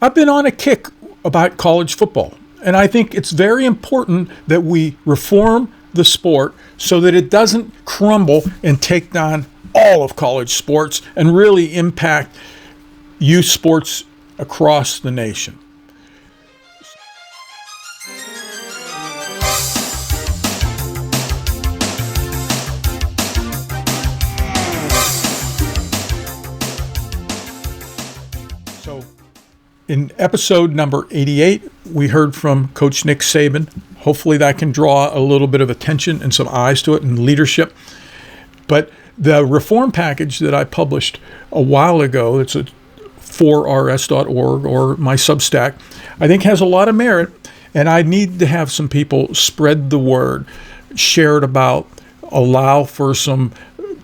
I've been on a kick about college football, and I think it's very important that we reform the sport so that it doesn't crumble and take down all of college sports and really impact youth sports across the nation. So in episode number 88, we heard from Coach Nick Saban. Hopefully that can draw a little bit of attention and some eyes to it and leadership. But the reform package that I published a while ago, it's at 4rs.org or my Substack, I think has a lot of merit, and I need to have some people spread the word, share it about, allow for some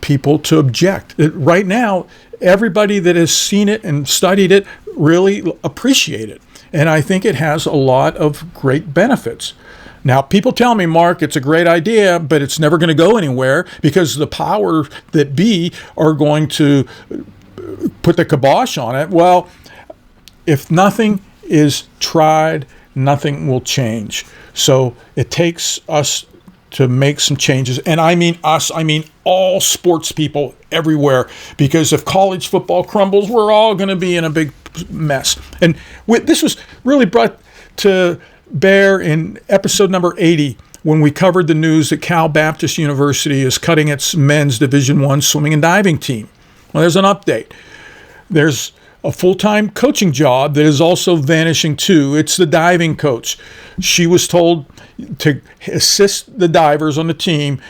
people to object. Right now, everybody that has seen it and studied it really appreciate it, and I think it has a lot of great benefits. Now, people tell me, Mark, it's a great idea, but it's never going to go anywhere because the power that be are going to put the kibosh on it. Well, if nothing is tried, nothing will change. So it takes us to make some changes. And I mean us, I mean all sports people everywhere, because if college football crumbles, we're all going to be in a big mess. And this was really brought to bear in episode number 80 when we covered the news that Cal Baptist University is cutting its men's Division I swimming and diving team. Well, there's an update. There's a full-time coaching job that is also vanishing too. It's the diving coach. She was told to assist the divers on the team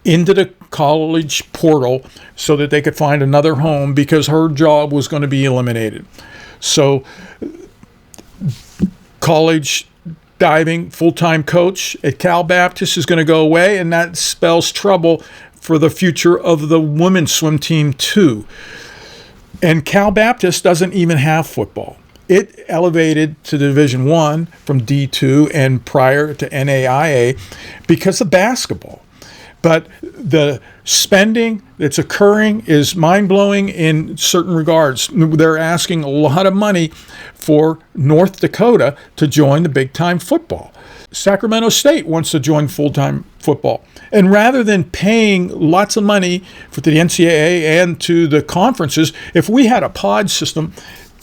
into the college portal so that they could find another home because her job was going to be eliminated. So college diving full-time coach at Cal Baptist is going to go away, and that spells trouble for the future of the women's swim team too. And Cal Baptist doesn't even have football. It elevated to Division I from D2 and prior to NAIA because of basketball. But the spending that's occurring is mind-blowing in certain regards. They're asking a lot of money for North Dakota to join the big-time football. Sacramento State wants to join full-time football. And rather than paying lots of money to the NCAA and to the conferences, if we had a pod system,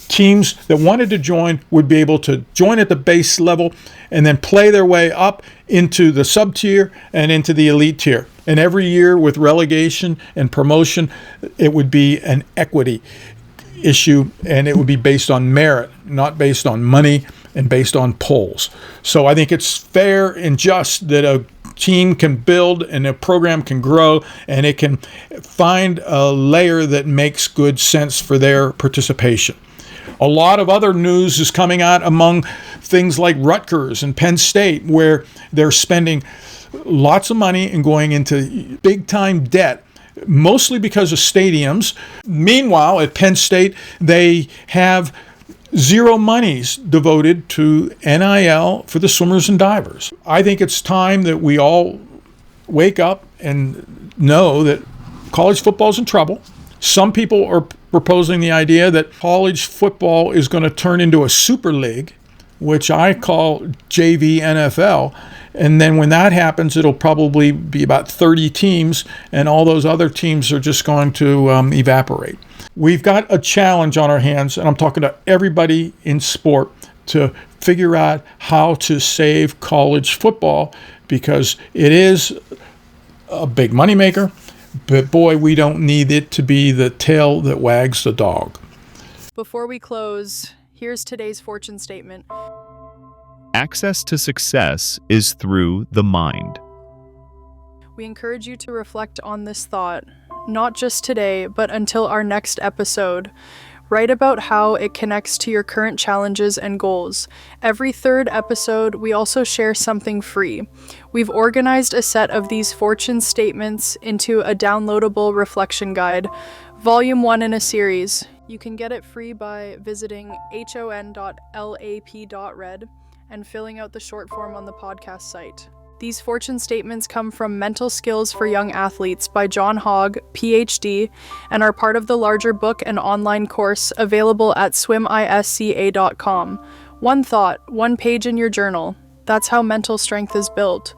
teams that wanted to join would be able to join at the base level and then play their way up into the sub-tier and into the elite tier. And every year with relegation and promotion, it would be an equity issue, and it would be based on merit, not based on money and based on polls. So I think it's fair and just that a team can build and a program can grow and it can find a layer that makes good sense for their participation. A lot of other news is coming out among things like Rutgers and Penn State, where they're spending lots of money and going into big-time debt, mostly because of stadiums. Meanwhile, at Penn State, they have zero monies devoted to NIL for the swimmers and divers. I think it's time that we all wake up and know that college football is in trouble. Some people are proposing the idea that college football is going to turn into a super league, which I call JV NFL. And then when that happens, it'll probably be about 30 teams, and all those other teams are just going to evaporate. We've got a challenge on our hands, and I'm talking to everybody in sport to figure out how to save college football, because it is a big moneymaker. But boy, we don't need it to be the tail that wags the dog. Before we close, here's today's fortune statement. Access to success is through the mind. We encourage you to reflect on this thought, not just today, but until our next episode. Write about how it connects to your current challenges and goals. Every third episode, we also share something free. We've organized a set of these fortune statements into a downloadable reflection guide, volume 1 in a series. You can get it free by visiting hon.lap.red and filling out the short form on the podcast site. These fortune statements come from Mental Skills for Young Athletes by John Hogg, PhD, and are part of the larger book and online course available at swimisca.com. One thought, one page in your journal. That's how mental strength is built.